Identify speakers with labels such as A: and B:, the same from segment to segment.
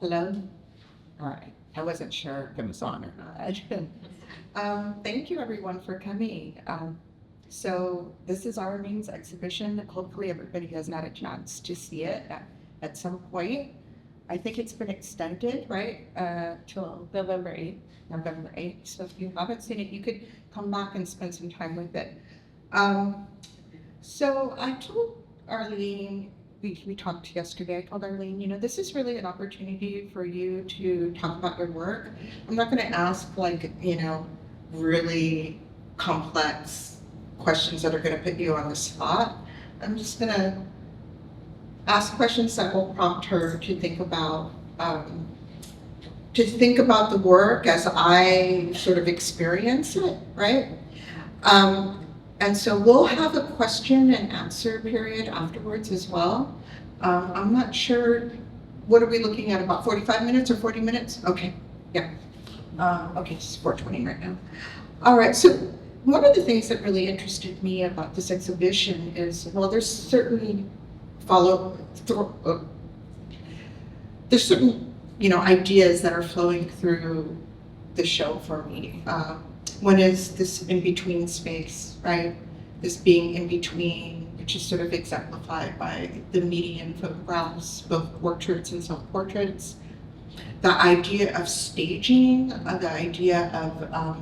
A: Hello? All right. I wasn't sure if it was on or not. Thank you everyone for coming. So this is Arlene's exhibition. Hopefully everybody has had a chance to see it at some point. I think it's been extended, right? Till November 8th. November 8th. So if you haven't seen it, you could come back and spend some time with it. So I told Arlene, we talked yesterday, I told Arlene, this is really an opportunity for you to talk about your work. I'm not going to ask really complex questions that are going to put you on the spot. I'm just going to ask questions that will prompt her to think about the work as I sort of experience it, right? And so we'll have a question and answer period afterwards as well. I'm not sure, what are we looking at, about 45 minutes or 40 minutes? Okay, yeah. Okay, it's 4:20 right now. All right, so one of the things that really interested me about this exhibition is, well, there's certain ideas that are flowing through the show for me. One is this in-between space, right? This being in between, which is sort of exemplified by the median photographs, both portraits and self-portraits. The idea of staging, the idea of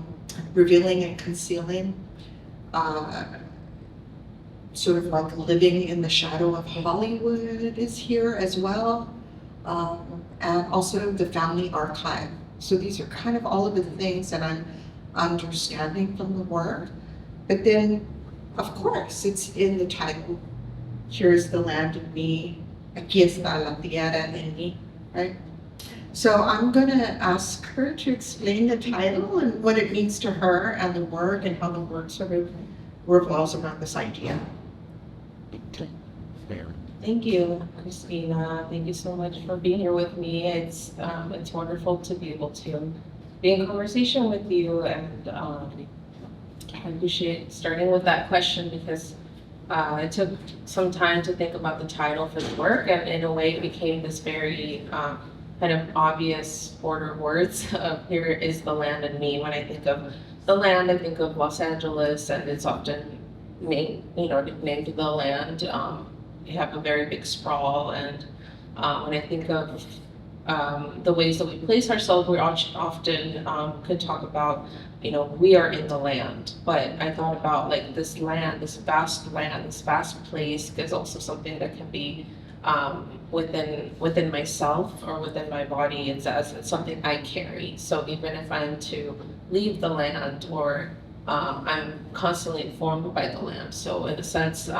A: revealing and concealing, sort of like living in the shadow of Hollywood is here as well, and also the family archive. So these are kind of all of the things that I'm understanding from the work. But then, of course, it's in the title. Here's the land in me. Aquí está, la tierra en mí, right? So I'm going to ask her to explain the title and what it means to her and the work and how the work sort of revolves around this idea.
B: Thank you, Christina. Thank you so much for being here with me. It's wonderful to be able to be in conversation with you, and I appreciate starting with that question because it took some time to think about the title for the work, and in a way it became this very kind of obvious order of words of here is the land and me. When I think of the land, I think of Los Angeles, and it's often named the land. We have a very big sprawl, and when I think of the ways that we place ourselves, we often could talk about, we are in the land. But I thought about like this land, this vast place is also something that can be within myself or within my body. It's something I carry. So even if I'm to leave the land, or I'm constantly informed by the land. So in a sense,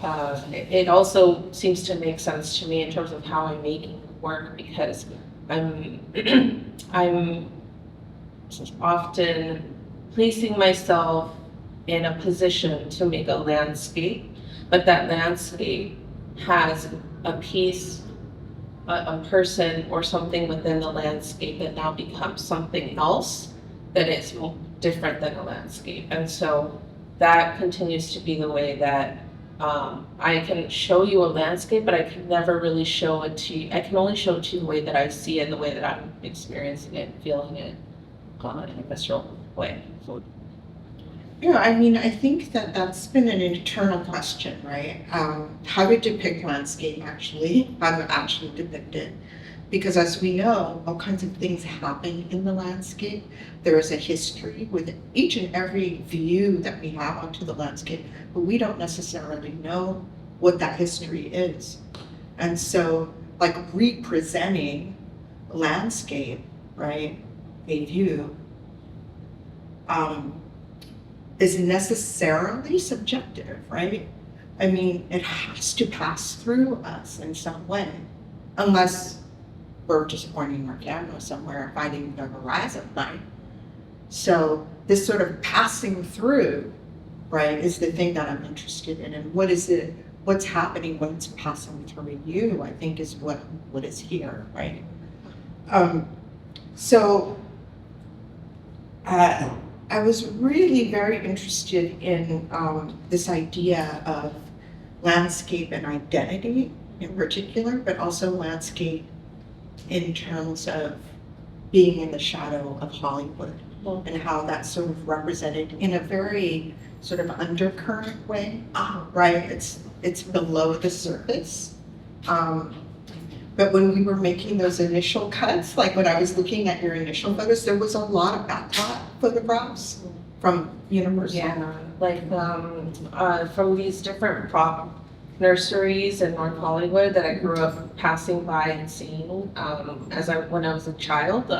B: it also seems to make sense to me in terms of how I'm making work, because I'm often placing myself in a position to make a landscape, but that landscape has a piece, a person or something within the landscape that now becomes something else that is different than a landscape. And so that continues to be the way that I can show you a landscape, but I can never really show it to you. I can only show it to you the way that I see it, the way that I'm experiencing it, feeling it in a visceral way.
A: Yeah, I mean, I think that's been an internal question, right? How to depict landscape, actually, how to actually depict it. Because as we know, all kinds of things happen in the landscape. There is a history with each and every view that we have onto the landscape, but we don't necessarily know what that history is. And so, like, representing landscape, right, a view, is necessarily subjective, right? I mean, it has to pass through us in some way, unless we're just pointing our camera somewhere, finding the horizon line. So this sort of passing through, right, is the thing that I'm interested in. And what's happening when it's passing through you, I think is what is here, right? I was really very interested in this idea of landscape and identity in particular, but also landscape in terms of being in the shadow of Hollywood and how that's sort of represented in a very sort of undercurrent way, right? It's below the surface. But when we were making those initial cuts, like when I was looking at your initial photos, there was a lot of backlot photographs from Universal.
B: Yeah, like from these different prop nurseries in North Hollywood that I grew up passing by and seeing when I was a child.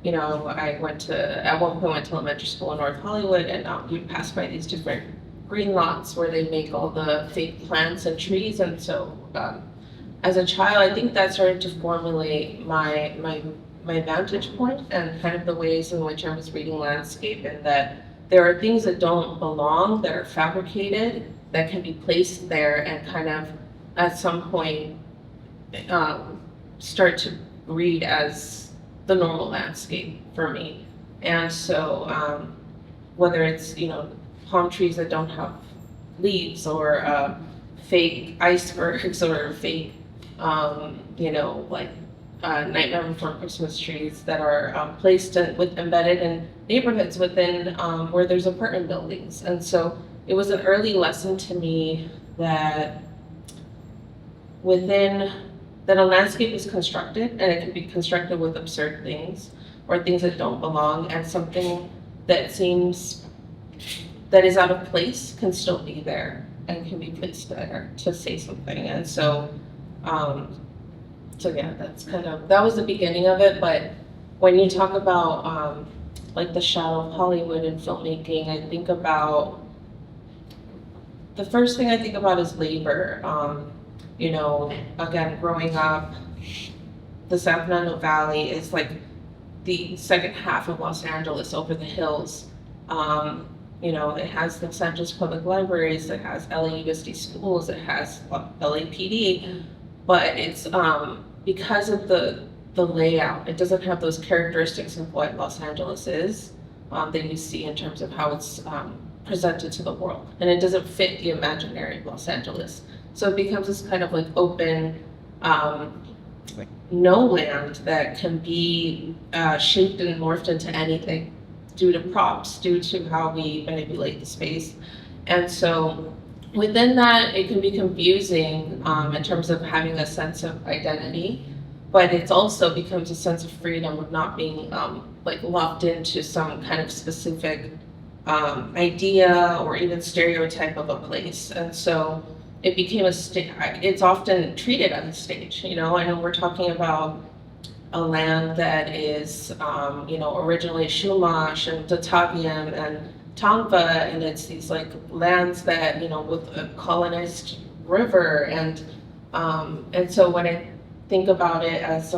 B: You know, I at one point went to elementary school in North Hollywood, and we'd pass by these different green lots where they make all the fake plants and trees. And so as a child, I think that started to formulate my vantage point and kind of the ways in which I was reading landscape, and that there are things that don't belong, that are fabricated, that can be placed there and kind of at some point start to read as the normal landscape for me. And so whether it's, you know, palm trees that don't have leaves, or fake icebergs, or fake, you know, like Nightmare Before Christmas trees that are placed embedded in neighborhoods within where there's apartment buildings. And so it was an early lesson to me that that a landscape is constructed, and it can be constructed with absurd things or things that don't belong, and something that seems that is out of place can still be there and can be placed there to say something. And so yeah, that was the beginning of it. But when you talk about like the shadow of Hollywood and filmmaking, I think about the first thing I think about is labor. You know, again, growing up, the San Fernando Valley is like the second half of Los Angeles over the hills. You know, it has the Los Angeles Public Libraries, it has LAUSD schools, it has LAPD, but it's because of the layout, it doesn't have those characteristics of what Los Angeles is that you see in terms of how it's presented to the world, and it doesn't fit the imaginary of Los Angeles. So it becomes this kind of like open no land that can be shaped and morphed into anything due to props, due to how we manipulate the space. And so within that, it can be confusing in terms of having a sense of identity, but it also becomes a sense of freedom of not being like locked into some kind of specific idea or even stereotype of a place. And so it became it's often treated as a stage. You know, I know we're talking about a land that is, you know, originally Chumash and Tataviam and Tongva, and it's these like lands that, you know, with a colonized river. And so when I think about it as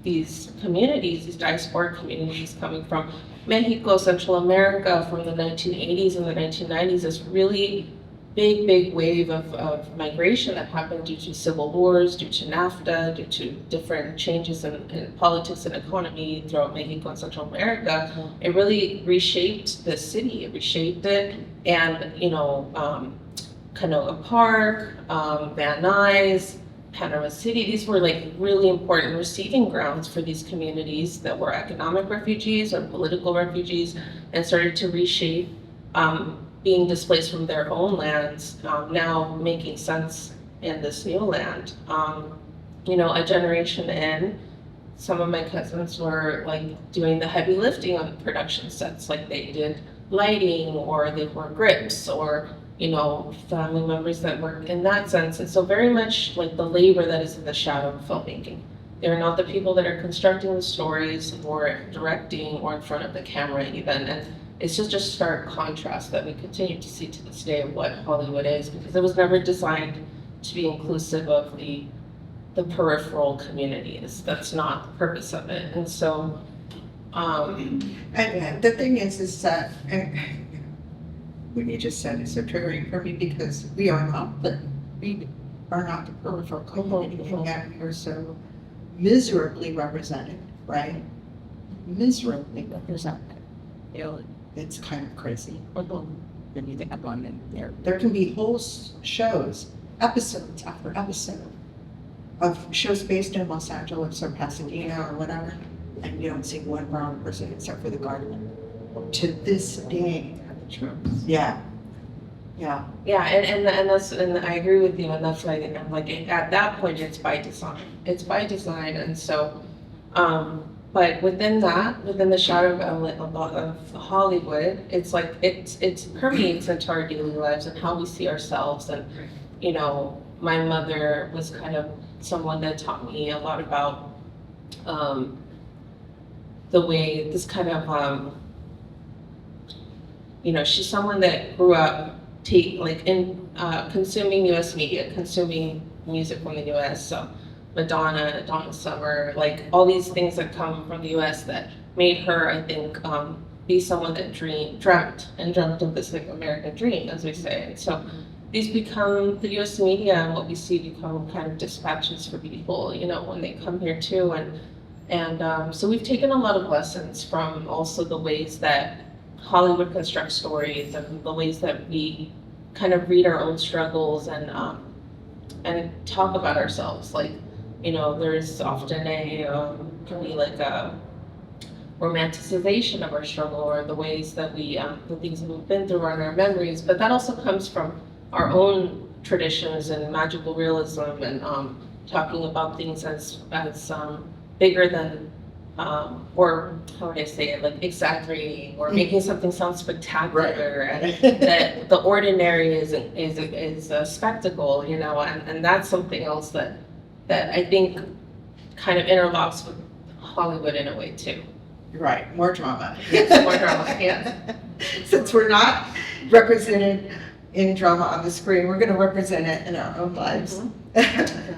B: these communities, these diasporic communities coming from Mexico, Central America, from the 1980s and the 1990s, this really big wave of migration that happened due to civil wars, due to NAFTA, due to different changes in politics and economy throughout Mexico and Central America. It really reshaped the city, it reshaped it. And, you know, Canoga Park, Van Nuys, Panama City, these were like really important receiving grounds for these communities that were economic refugees or political refugees, and started to reshape being displaced from their own lands, now making sense in this new land. You know, a generation in, some of my cousins were like doing the heavy lifting on production sets, like they did lighting, or they were grips, or, you know, family members that work in that sense. And so very much like the labor that is in the shadow of filmmaking. They're not the people that are constructing the stories or directing or in front of the camera even. And it's just a stark contrast that we continue to see to this day of what Hollywood is, because it was never designed to be inclusive of the peripheral communities. That's not the purpose of it. And so
A: and the thing is that, and what you just said is so triggering for me, because we are not the peripheral community, and yet we are so miserably represented, right? Miserably represented. It's kind of crazy. There can be whole shows, episodes after episode, of shows based in Los Angeles or Pasadena or whatever, and you don't see one brown person except for the garden. To this day, yeah, yeah,
B: Yeah, and that's, and I agree with you, and that's why I'm like, at that point, it's by design. It's by design, and so, but within that, within the shadow of Hollywood, it's like, it's permeates into our daily lives and how we see ourselves. And, you know, my mother was kind of someone that taught me a lot about, the way this kind of, you know, she's someone that grew up consuming U.S. media, consuming music from the U.S. So Madonna, Donna Summer, like all these things that come from the U.S. that made her, I think, be someone that dreamt of this like American dream, as we say. And so these become, the U.S. media and what we see become kind of dispatches for people, you know, when they come here too. And so we've taken a lot of lessons from also the ways that Hollywood constructs stories and the ways that we kind of read our own struggles and talk about ourselves. Like, you know, there's often can be like a romanticization of our struggle or the ways that we, the things that we've been through and our memories, but that also comes from our own traditions and magical realism and talking about things as bigger than, or how would I say it, like exaggerating or making something sound spectacular,
A: right.
B: and that the ordinary is a spectacle, you know, and that's something else that I think kind of interlocks with Hollywood in a way too.
A: Right, more drama.
B: Yes, more drama, yes.
A: Since we're not represented in drama on the screen, we're going to represent it in our own lives.
B: Mm-hmm.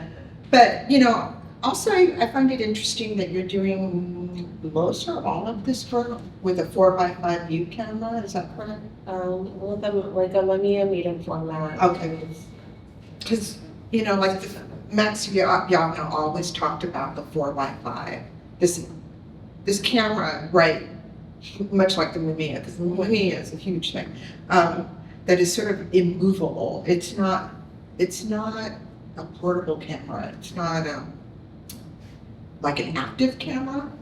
A: But, you know, also I find it interesting that you're doing most or all of this work with a 4x5 view camera, is that correct?
B: With like a Mamiya medium format.
A: Okay. Because, you know, like Max Yagna always talked about the 4x5. This camera, right, much like the Mamiya, because the Mamiya is a huge thing, that is sort of immovable. It's not a portable camera. It's not like an active camera.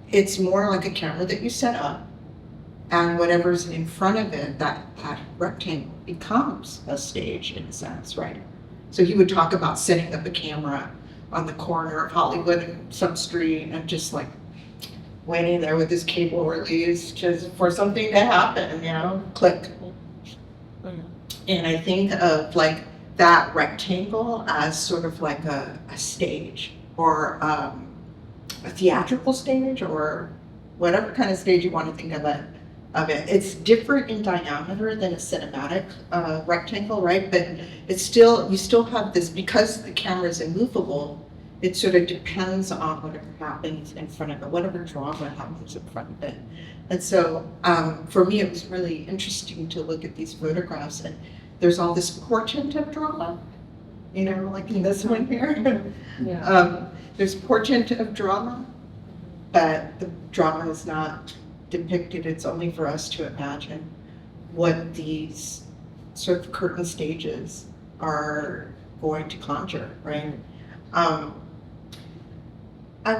A: It's more like a camera that you set up, and whatever's in front of it, that rectangle becomes a stage in a sense, right? So he would talk about setting up a camera on the corner of Hollywood and some street and just like waiting there with his cable release just for something to happen, you know, click. And I think of like that rectangle as sort of like a stage or a theatrical stage or whatever kind of stage you want to think of it. It's different in diameter than a cinematic rectangle, right? But it's still, you still have this, because the camera is immovable, it sort of depends on whatever happens in front of it, whatever drama happens in front of it. And so for me, it was really interesting to look at these photographs, and there's all this portent of drama, you know, like in this one here.
B: Yeah.
A: There's portent of drama, but the drama is not depicted. It's only for us to imagine what these sort of curtain stages are going to conjure, right? I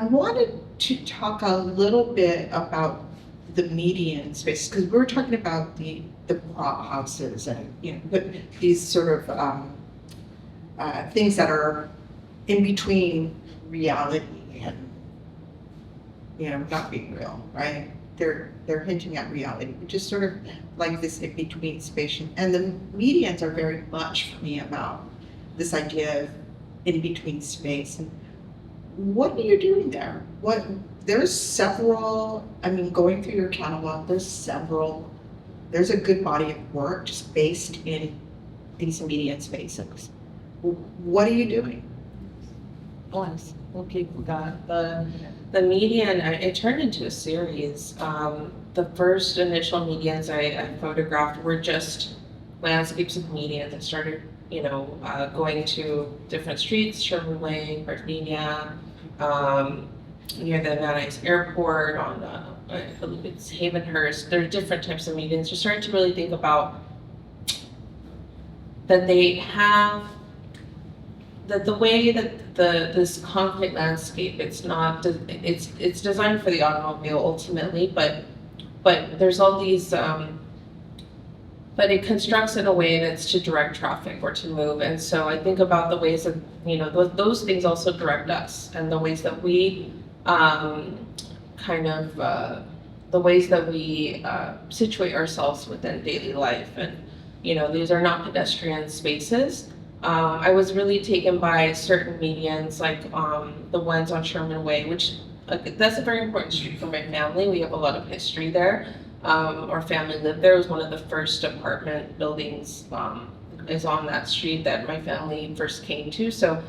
A: wanted to talk a little bit about the median space, because we were talking about the prop houses and, you know, but these sort of things that are in between reality and, you know, not being real, right? They're hinting at reality, which is sort of like this in between space. And the medians are very much for me about this idea of in between space. And what are you doing there? There's several, I mean, going through your catalog, there's a good body of work just based in these median spaces. What are you doing?
B: Bless. Okay, God. The median, it turned into a series. The first initial medians I photographed were just landscapes of medians. I started, you know, going to different streets, Sherman Way, Gardenia, near the Van Nuys Airport, on I believe it's Havenhurst. There are different types of medians. You're starting to really think about that they have the way that this concrete landscape, it's designed for the automobile ultimately, but there's all these but it constructs in a way that's to direct traffic or to move. And so I think about the ways that, those things also direct us, and the ways that we the ways that we situate ourselves within daily life. And, these are not pedestrian spaces. I was really taken by certain medians, like the ones on Sherman Way, which that's a very important street for my family. We have a lot of history there. Our family lived there. It was one of the first apartment buildings is on that street that my family first came to. So,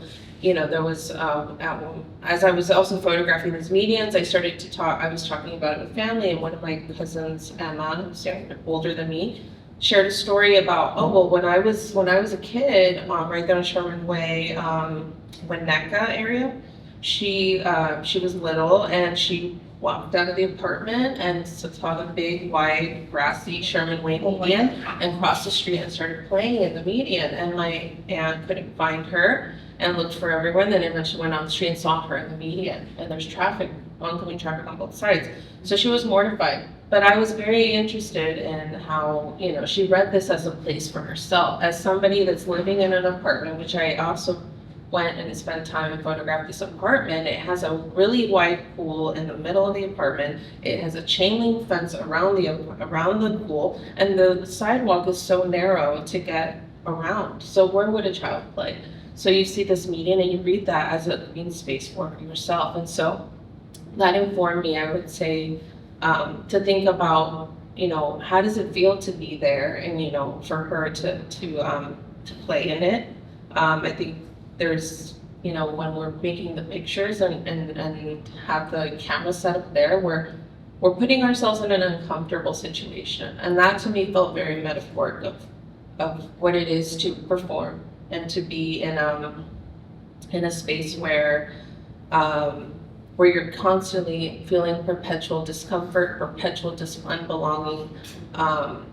B: there was, as I was also photographing these medians, I was talking about it with family, and one of my cousins, Emma, who's older than me, shared a story about, when I was a kid, right there on Sherman Way, Winnetka area, she was little, and she walked out of the apartment and saw the big, wide, grassy Sherman Way median, and crossed the street and started playing in the median. And my aunt couldn't find her and looked for everyone. Then eventually went on the street and saw her in the median. And there's oncoming traffic on both sides. So she was mortified. But I was very interested in how, she read this as a place for herself. As somebody that's living in an apartment, which I also went and spent time and photographed this apartment. It has a really wide pool in the middle of the apartment. It has a chain link fence around the pool, and the sidewalk is so narrow to get around. So where would a child play? So you see this median and you read that as a green space for yourself. And so that informed me, I would say, to think about, how does it feel to be there, and, for her to play in it. I think there's, when we're making the pictures and have the camera set up there, we're putting ourselves in an uncomfortable situation. And that to me felt very metaphoric of what it is to perform and to be in a space where you're constantly feeling perpetual discomfort, perpetual unbelonging.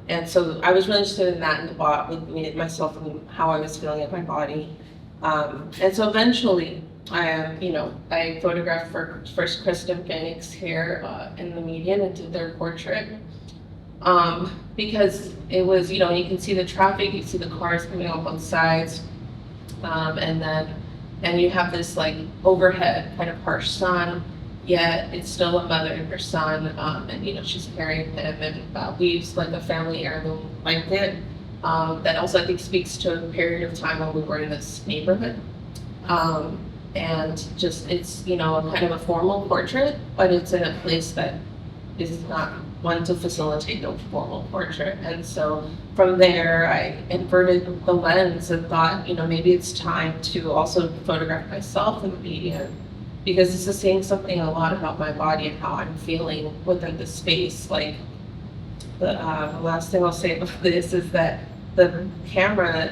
B: And so I was really interested in that, in the bot with me, myself, and how I was feeling in my body. And so eventually I photographed first Kristen Phoenix here in the median and did their portrait. Because it was, you can see the traffic, you see the cars coming on both sides. And you have this like overhead kind of harsh sun, yet it's still a mother and her son. And she's carrying him and weaves like a family heirloom blanket. That also I think speaks to a period of time when we were in this neighborhood. And just, it's, kind of a formal portrait, but it's in a place that is not one to facilitate a formal portrait. And so from there, I inverted the lens and thought, maybe it's time to also photograph myself in the median, because this is saying something a lot about my body and how I'm feeling within the space. Like, the last thing I'll say about this is that the camera,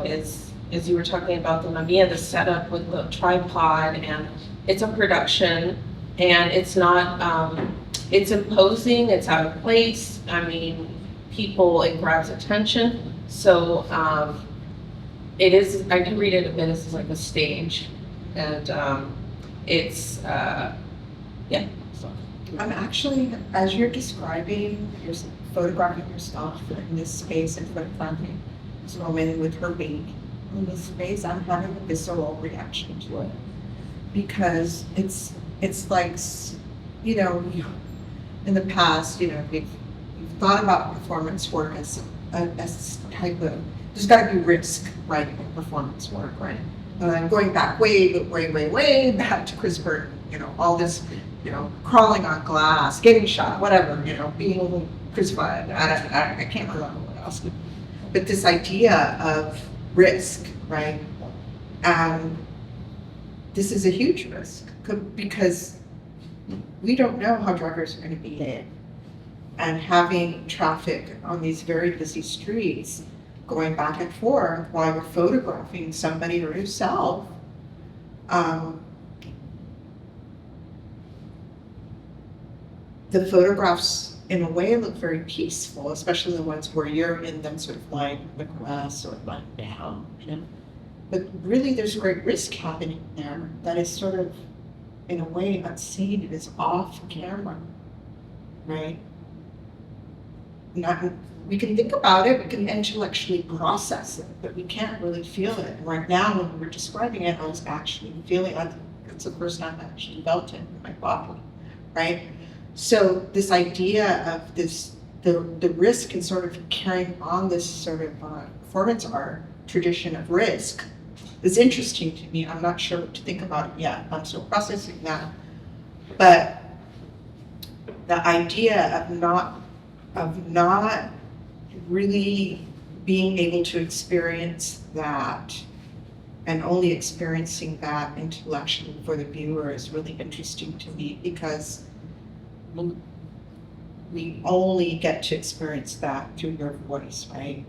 B: is, as you were talking about the Mamiya, the setup with the tripod, and it's a production, and it's not, it's imposing, it's out of place. I mean, it grabs attention. So it is, I can read it a bit as like a stage, and it's, yeah. So.
A: I'm actually, as you're describing, you're photographing yourself in this space in front of this woman with her baby in this space, I'm having a visceral reaction to it, because it's like, in the past, we've thought about performance work as type of, there's got to be risk, right, in performance work, right? And I'm going back way back to Chris Burton, all this, crawling on glass, getting shot, whatever, being crucified. I can't remember what else. But this idea of risk, right? And this is a huge risk, because we don't know how drivers are going to behave. And having traffic on these very busy streets going back and forth while we're photographing somebody or yourself, the photographs in a way look very peaceful, especially the ones where you're in them sort of lying on the grass or lying down. but really there's great risk happening there that is sort of, in a way, unseen. It is off camera, right? Not, we can think about it, we can intellectually process it, but we can't really feel it. And right now, when we were describing it, I was actually feeling it. It's the first time I actually felt it in my body, right? So this idea of this, the risk and sort of carrying on this sort of performance art tradition of risk is interesting to me. I'm not sure what to think about it yet. I'm still processing that. But the idea of not really being able to experience that and only experiencing that intellectually for the viewer is really interesting to me, because we only get to experience that through your voice, right?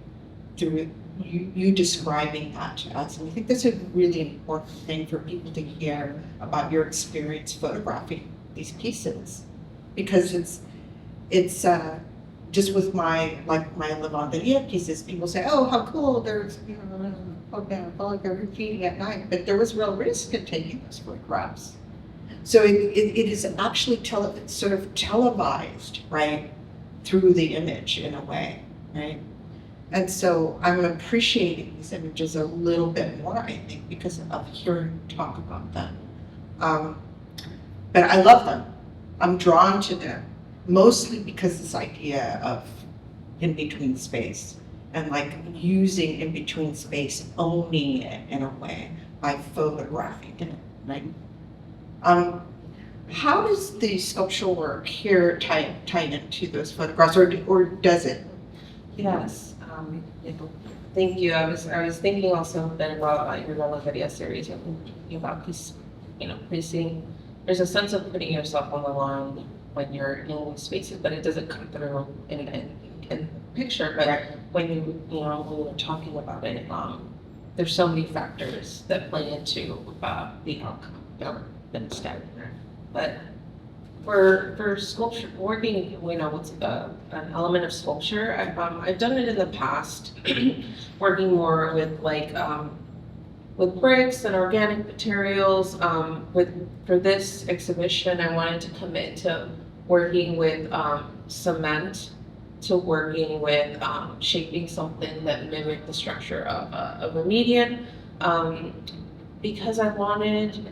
A: Through you describing that to us. And I think that's a really important thing for people to hear about your experience photographing these pieces, because it's just with my lavanderia pieces, people say, oh, how cool, there's, you know, like they're graffiti at night, but there was real risk in taking those photographs. So it is actually sort of televised, right, through the image in a way, right? And so I'm appreciating these images a little bit more, I think, because of hearing you talk about them. But I love them. I'm drawn to them, mostly because this idea of in-between space and like using in-between space, owning it in a way by photographing it, right? How does the sculptural work here tie into those photographs, or does it?
B: Yes. Thank you. I was thinking also then about your Lavanderia series and thinking about this, you know, there's a sense of putting yourself on the line when you're in spaces, but it doesn't come through in the picture. But
A: Right.
B: when when you're talking about it, there's so many factors that play into the outcome than standing there. But for sculpture, working, with an element of sculpture, I've done it in the past, working more with with bricks and organic materials. For this exhibition, I wanted to commit to working with cement, to working with shaping something that mimicked the structure of a median, because I wanted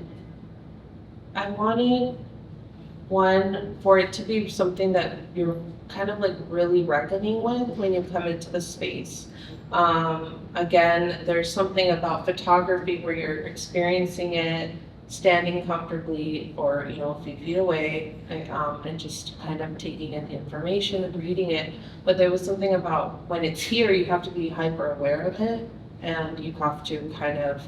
B: one, for it to be something that you're kind of like really reckoning with when you come into the space. Again, there's something about photography where you're experiencing it, standing comfortably or, a few feet away, and just kind of taking in the information and reading it. But there was something about when it's here, you have to be hyper aware of it, and you have to kind of,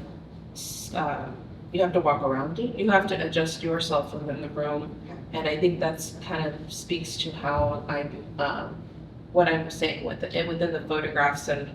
B: you have to walk around it. You have to adjust yourself within the room. And I think that's kind of speaks to how what I'm saying within the photographs and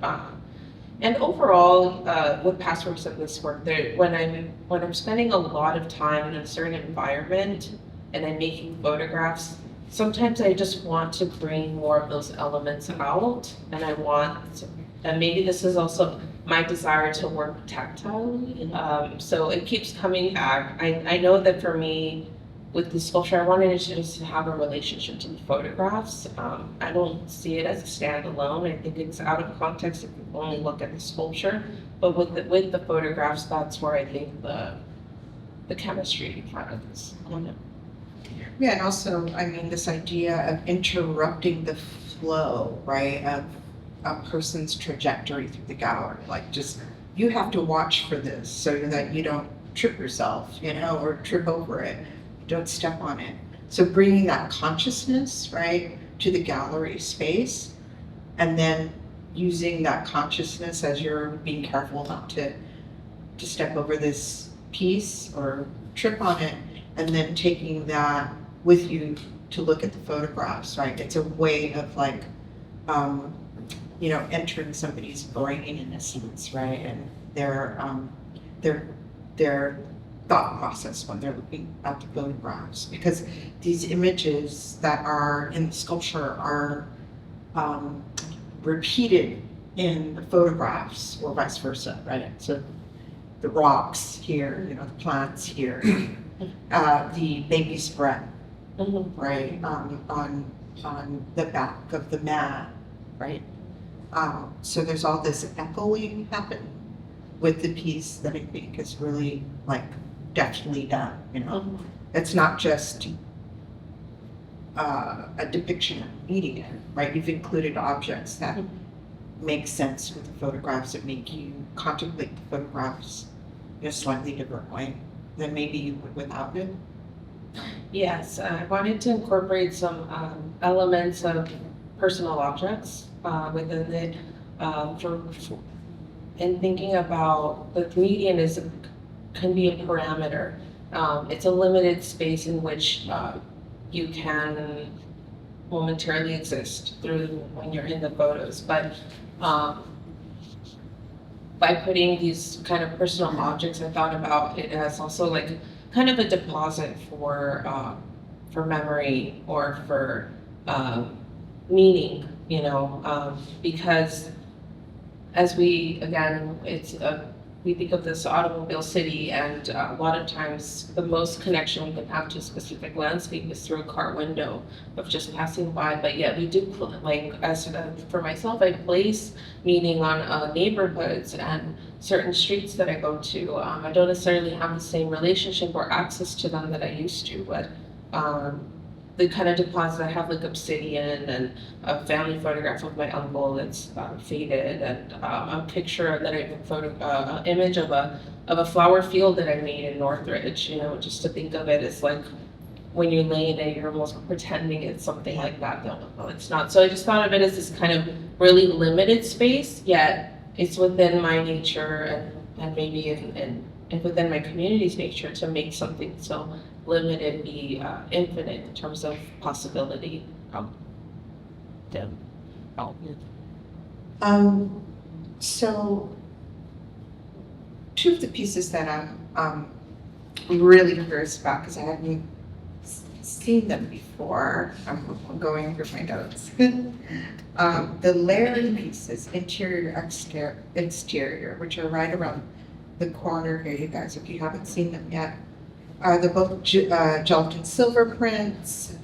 B: overall with past works of this work. When I'm spending a lot of time in a certain environment and I'm making photographs, sometimes I just want to bring more of those elements out, and maybe this is also my desire to work tactilely. So it keeps coming back. I know that for me, with the sculpture, I wanted to just have a relationship to the photographs. I don't see it as a standalone. I think it's out of context if you only look at the sculpture. But with the photographs, that's where I think the chemistry kind of is going to.
A: Yeah, and also, this idea of interrupting the flow, right, of a person's trajectory through the gallery. Like, just, you have to watch for this so that you don't trip yourself, or trip over it. Don't step on it. So bringing that consciousness, right, to the gallery space, and then using that consciousness as you're being careful not to step over this piece or trip on it, and then taking that with you to look at the photographs, right? It's a way of entering somebody's brain in a sense, right? And their thought process when they're looking at the photographs, because these images that are in the sculpture are repeated in the photographs or vice versa, right? So the rocks here, you know, the plants here, the baby's breath, right, on the back of the mat, right? So there's all this echoing happening with the piece that I think is really like deftly done, you know? It's not just a depiction of media, right? You've included objects that make sense with the photographs, that make you contemplate the photographs in a slightly different way than maybe you would without it.
B: Yes, I wanted to incorporate some elements of personal objects within it. In thinking about the median can be a parameter. It's a limited space in which you can momentarily exist through when you're in the photos, but by putting these kind of personal objects, I thought about it as also like kind of a deposit for memory or for meaning, you know, because as we think of this automobile city, and a lot of times the most connection we can have to a specific landscape is through a car window of just passing by. But yet we do, like, for myself, I place meaning on neighborhoods and certain streets that I go to. I don't necessarily have the same relationship or access to them that I used to, but the kind of deposits I have, like obsidian and a family photograph of my uncle that's faded, and a picture that an image of a flower field that I made in Northridge. You know, just to think of it as like when you're laying it, you're almost pretending it's something like that. No, it's not. So I just thought of it as this kind of really limited space, yet it's within my nature and maybe and within my community's nature to make something so limited be infinite in terms of possibility.
A: So two of the pieces that I'm really curious about, because I hadn't seen them before, I'm going through my notes. The layered pieces, interior, exterior, which are right around the corner here, you guys, if you haven't seen them yet. They're both gelatin silver prints.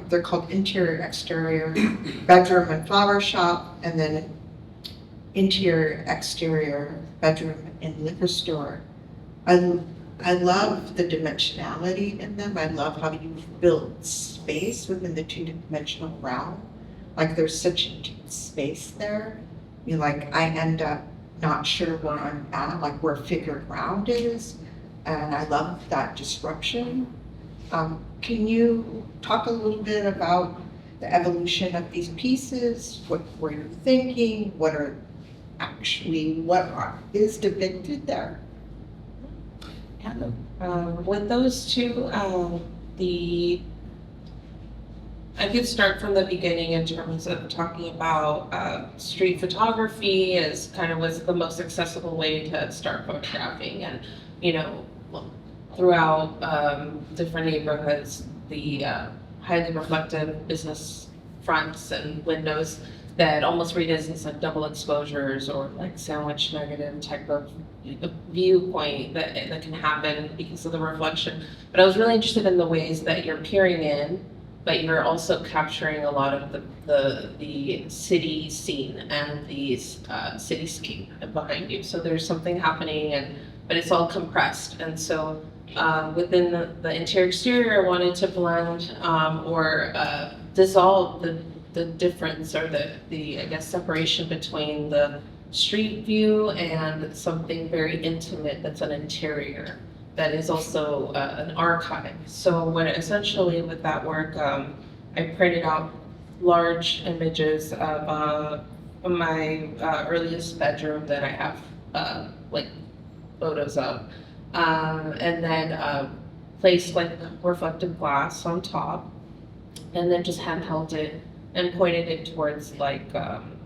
A: They're called interior, exterior, bedroom and flower shop, and then interior, exterior, bedroom and liquor store. I love the dimensionality in them. I love how you build space within the two-dimensional realm. Like there's such a deep space there. You like, I end up not sure where I'm at, like where figure ground is. And I love that disruption. Can you talk a little bit about the evolution of these pieces? What were you thinking? What is depicted there?
B: With those two, I could start from the beginning in terms of talking about street photography as kind of was the most accessible way to start photographing, and you know, throughout different neighborhoods, the highly reflective business fronts and windows that almost read as these like double exposures or like sandwich negative type of viewpoint that can happen because of the reflection. But I was really interested in the ways that you're peering in, but you're also capturing a lot of the city scene and the cityscape behind you. So there's something happening, but it's all compressed. And so within the interior exterior, I wanted to blend or dissolve the difference or the I guess separation between the street view and something very intimate that's an interior that is also an archive. So when essentially with that work, I printed out large images of my earliest bedroom that I have like photos of, and then placed like reflective glass on top, and then just handheld it and pointed it towards like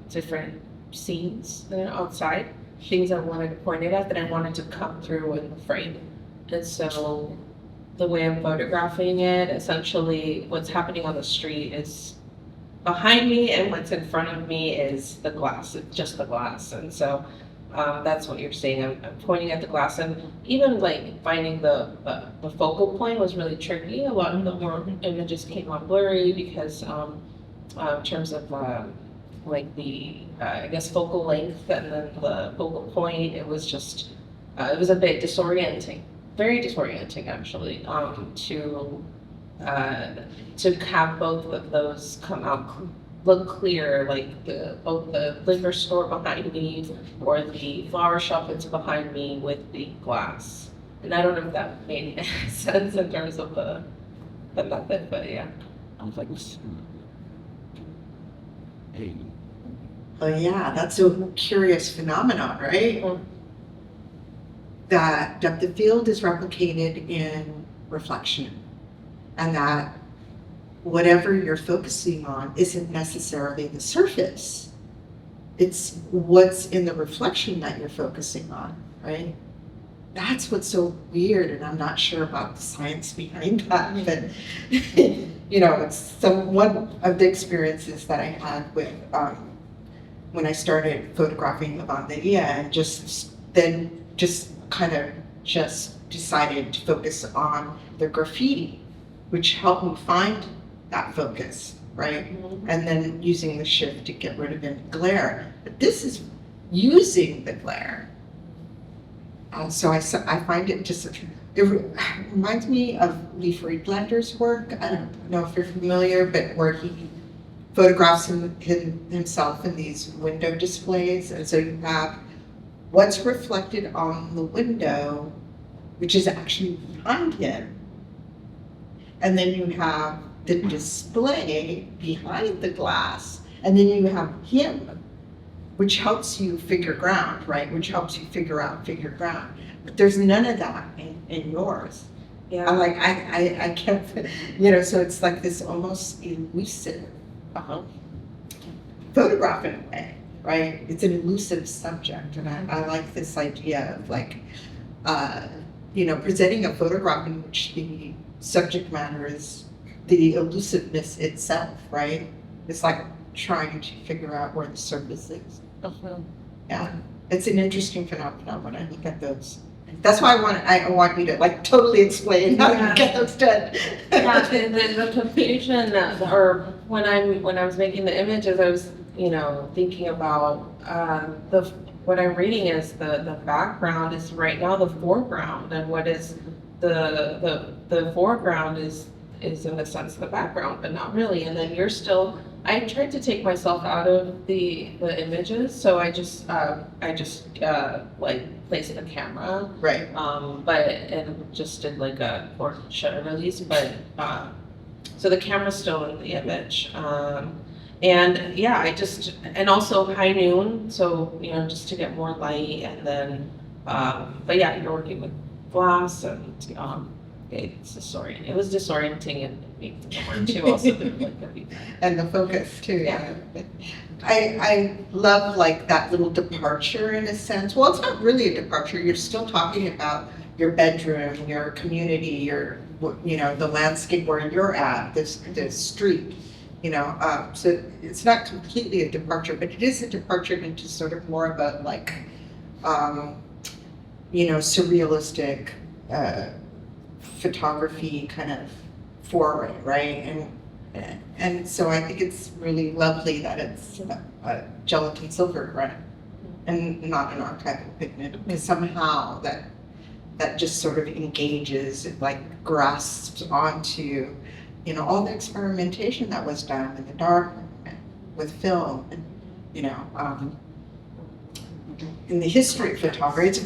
B: different scenes outside, things I wanted to point it at that I wanted to come through in the frame. And so the way I'm photographing it, essentially what's happening on the street is behind me and what's in front of me is the glass, it's just the glass. And so that's what you're saying. I'm pointing at the glass, and even like finding the focal point was really tricky. A lot of the more images came out blurry because in terms of like the I guess focal length and then the focal point, it was just it was a bit disorienting, very disorienting actually. To have both of those come out look clear, like both the liquor store behind me or the flower shop that's behind me with the glass. And I don't know if that made any sense in terms of the method, but yeah.
C: I was like, hey,
A: Oh yeah, that's a curious phenomenon, right?
B: Mhm.
A: That depth of field is replicated in reflection, and that whatever you're focusing on isn't necessarily the surface. It's what's in the reflection that you're focusing on, right? That's what's so weird, and I'm not sure about the science behind that, but it's one of the experiences that I had with when I started photographing Lavanderia, and just kind of decided to focus on the graffiti, which helped me find that focus, right?
B: Mhm.
A: And then using the shift to get rid of any glare. But this is using the glare. So I find it reminds me of Lee Friedlander's work. I don't know if you're familiar, but where he photographs himself in these window displays. And so you have what's reflected on the window, which is actually behind him. And then you have the display behind the glass. And then you have him, which helps you figure ground, right? Which helps you figure ground. But there's none of that in yours.
B: Yeah.
A: I'm like, I can't, so it's like this almost elusive photograph in a way, right? It's an elusive subject. And I like this idea of like, presenting a photograph in which the subject matter is the elusiveness itself, right? It's like trying to figure out where the surface is.
B: Mhm.
A: Yeah, it's an interesting phenomenon when I look at those. That's why I want you to like totally explain how you get those done.
B: Yeah, the confusion, or when I was making the images, I was thinking about what I'm reading is the background is right now the foreground, and what is the foreground is in the sense the background, but not really. And then I tried to take myself out of the images, so I just like placed the camera,
A: Right.
B: and just did like a shutter release, but so the camera's still in the image, and yeah, and also high noon, so just to get more light, and then but yeah, you're working with glass, and it's disorienting. It was disorienting and making the work too. Also, like everything.
A: And the focus too.
B: Yeah.
A: I love like that little departure in a sense. Well, it's not really a departure. You're still talking about your bedroom, your community, the landscape where you're at, the street. So it's not completely a departure, but it is a departure into sort of more of a like, surrealistic photography kind of foray, right? And so I think it's really lovely that it's a gelatin silver, right? And not an archival pigment, because somehow that just sort of engages, it like grasps onto, all the experimentation that was done in the dark with film, and, in the history of photography, it's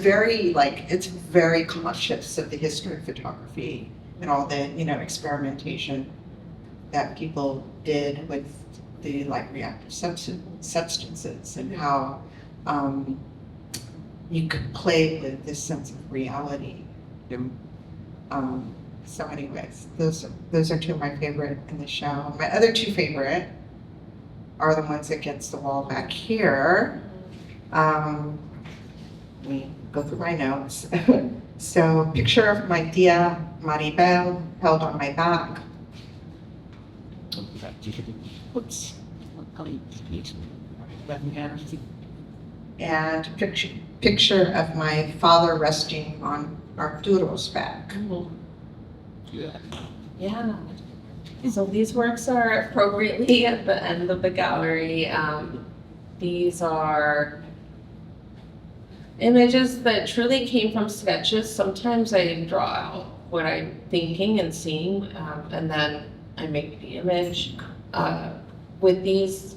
A: very conscious of the history of photography and all the, experimentation that people did with the like reactive substances, and how you could play with this sense of reality. So anyways, those are two of my favorite in the show. My other two favorite are the ones against the wall back here. Let me go through my notes. So picture of my tia Maribel held on my back.
C: oops.
A: and picture of my father resting on Arturo's back.
B: Yeah. Yeah. So these works are appropriately at the end of the gallery. These are images that truly came from sketches. Sometimes I draw out what I'm thinking and seeing, and then I make the image. With these,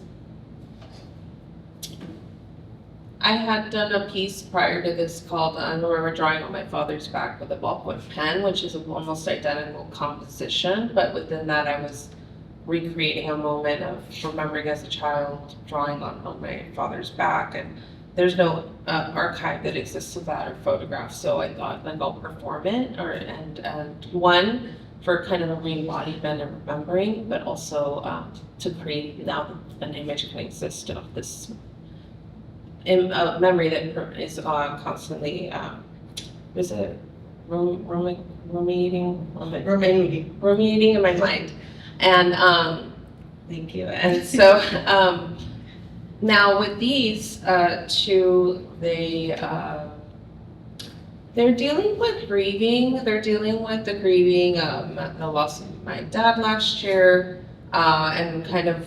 B: I had done a piece prior to this called I Remember Drawing on My Father's Back with a Ballpoint Pen, which is an almost identical composition, but within that I was recreating a moment of remembering as a child drawing on my father's back, and there's no archive that exists of that or photographs, so I thought like I'll perform it, and one for kind of a re-embodiment and remembering, but also to create now an image can exist of this memory that is constantly is it ruminating in my mind, and thank you. And so now with these two, they're dealing with grieving. They're dealing with the grieving the loss of my dad last year, and kind of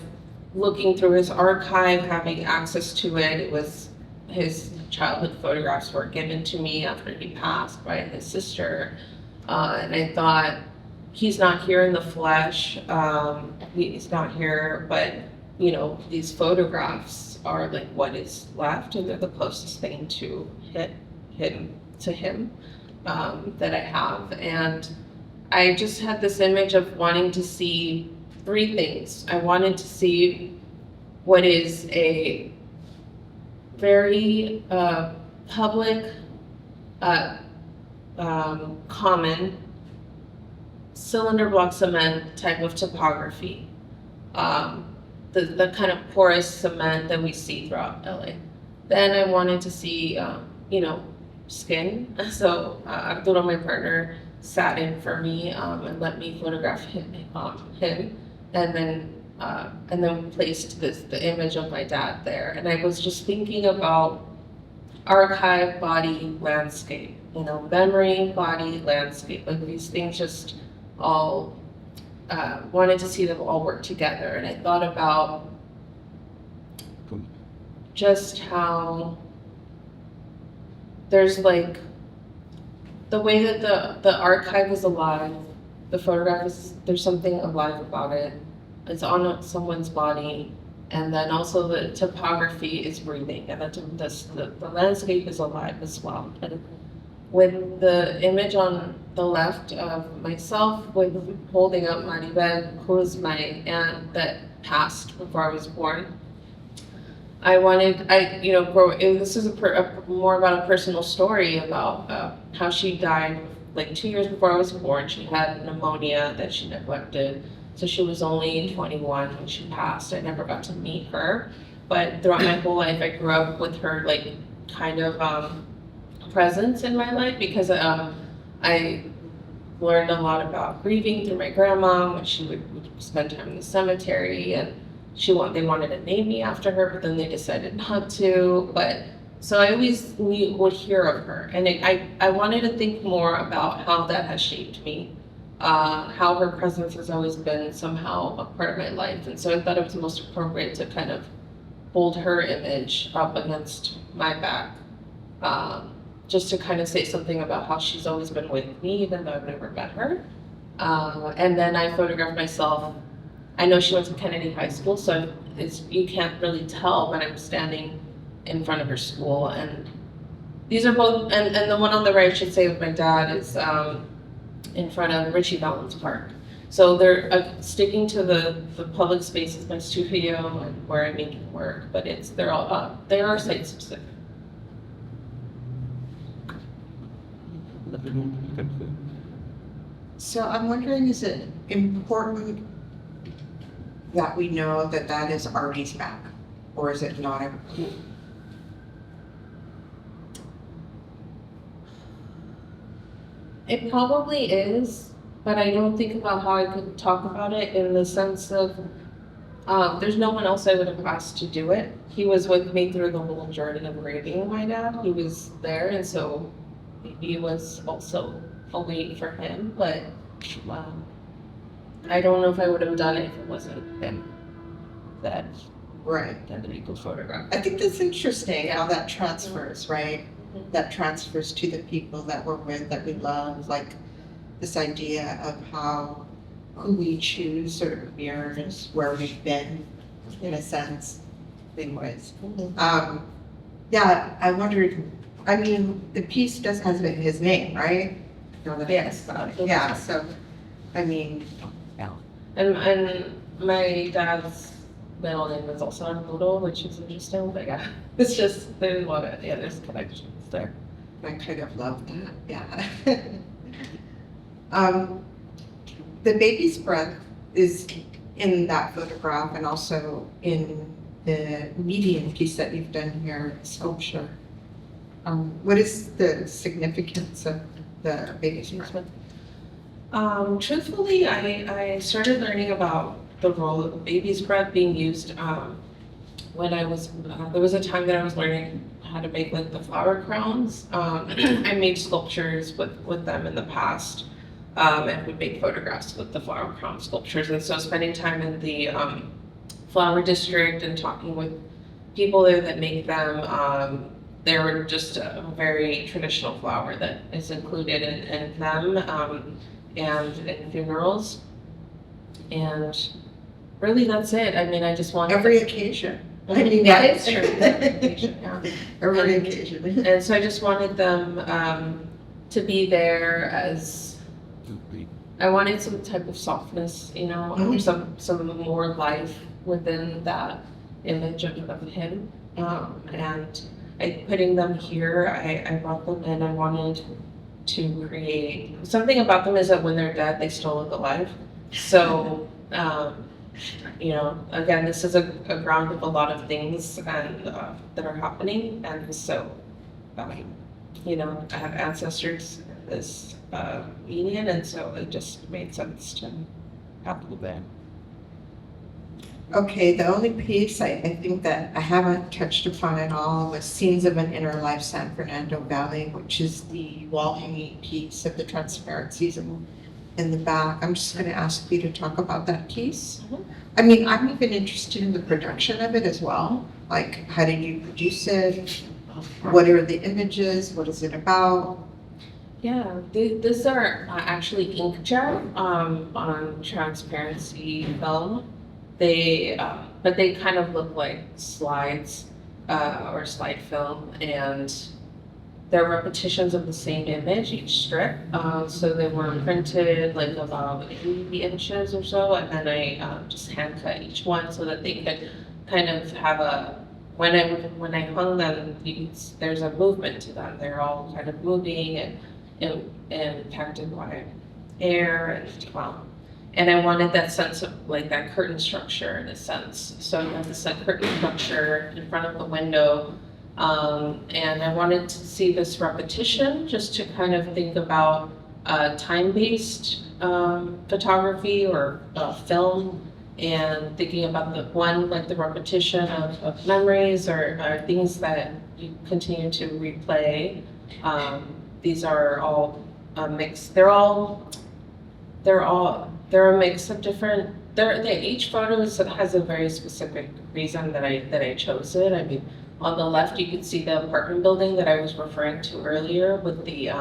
B: looking through his archive, having access to it. It was his childhood photographs were given to me after he passed by his sister, and I thought, he's not here in the flesh. He's not here, but you know, these photographs are like what is left, and they're the closest thing to him that I have. And I just had this image of wanting to see three things. I wanted to see what is a very public, common cylinder block cement type of topography. The kind of porous cement that we see throughout LA. Then I wanted to see, you know, skin. So Arturo, my partner, sat in for me and let me photograph him, and then placed the image of my dad there. And I was just thinking about archive, body, landscape. You know, memory, body, landscape. Like these things just all wanted to see them all work together. And I thought about just how there's like the way that the archive is alive, the photograph is, there's something alive about it. It's on someone's body, and then also the topography is breathing, and the landscape is alive as well. And with the image on the left of myself, with holding up Maribel, who is my aunt that passed before I was born, this is more about a personal story about how she died like 2 years before I was born. She had pneumonia that she neglected. So she was only 21 when she passed. I never got to meet her, but throughout my whole life, I grew up with her like kind of presence in my life, because I learned a lot about grieving through my grandma when she would spend time in the cemetery, and they wanted to name me after her, but then they decided not to. But so I always would hear of her, and I wanted to think more about how that has shaped me. How her presence has always been somehow a part of my life. And so I thought it was most appropriate to kind of hold her image up against my back, just to kind of say something about how she's always been with me, even though I've never met her. And then I photographed myself. I know she went to Kennedy High School, so you can't really tell, but I'm standing in front of her school. And these are both, and the one on the right, I should say, with my dad is in front of Richie Valens Park. So they're sticking to the public spaces, my studio, and where I'm making work, but they are site specific.
A: So I'm wondering, is it important that we know that that is Artie's back, or is it not important?
B: It probably is, but I don't think about how I could talk about it in the sense of There's no one else I would have asked to do it. He was with me through the whole journey of raising my dad. He was there, and so he was also a wait for him. But I don't know if I would have done it if it wasn't him that
A: Right.
B: that we could photograph.
A: I think that's interesting how that transfers, right? That transfers to the people that we're with, that we love, like this idea of how who we choose sort of mirrors where we've been, in a sense, in ways. Yeah, I wondered, I mean, the piece does has his name, right? Now that I
B: Yes.
A: think about it. Yeah, so, I mean,
B: And my dad's middle name is also in Poodle, which is interesting, but yeah, it's just, there's a lot of, there's connections there.
A: I kind of love that, yeah. The baby's breath is in that photograph and also in the median piece that you've done here, sculpture. What is the significance of the baby's breath?
B: Truthfully, I started learning about the role of the baby's breath being used when I was, there was a time that I was learning how to make like the flower crowns. I made sculptures with them in the past and would make photographs with the flower crown sculptures. And so spending time in the flower district and talking with people there that make them, they were just a very traditional flower that is included in them and in funerals. And really that's it. I mean, I just wanted
A: Every occasion. I mean,
B: yeah,
A: right?
B: it's true. Yeah.
A: Every occasion.
B: And so I just wanted them to be there as, I wanted some type of softness, you know, some more life within that image of him. And putting them here, I brought them in. I wanted to create something about them is that when they're dead, they still look alive. So, you know, again, this is a ground of a lot of things and that are happening. And so, you know, I have ancestors in this median, and so it just made sense to have them.
A: Okay, the only piece I think that I haven't touched upon at all was Scenes of an Inner Life, San Fernando Valley, which is the wall hanging piece of the transparencies in the back. I'm just going to ask you to talk about that piece. I mean, I'm even interested in the production of it as well. Like, how did you produce it? What are the images? What is it about?
B: Yeah, these are actually inkjet on transparency film. But they kind of look like slides or slide film, and they're repetitions of the same image, each strip. So they were printed like about 80 inches or so, and then I just hand cut each one so that they could kind of have a, when I hung them, there's a movement to them. They're all kind of moving and impacted by air and I wanted that sense of like that curtain structure in a sense. So I had this curtain structure in front of the window. And I wanted to see this repetition just to kind of think about time-based photography or film, and thinking about the repetition of memories or things that you continue to replay. These are all mixed. They're a mix of different. Each photo has a very specific reason that I chose it. I mean, on the left you can see the apartment building that I was referring to earlier with the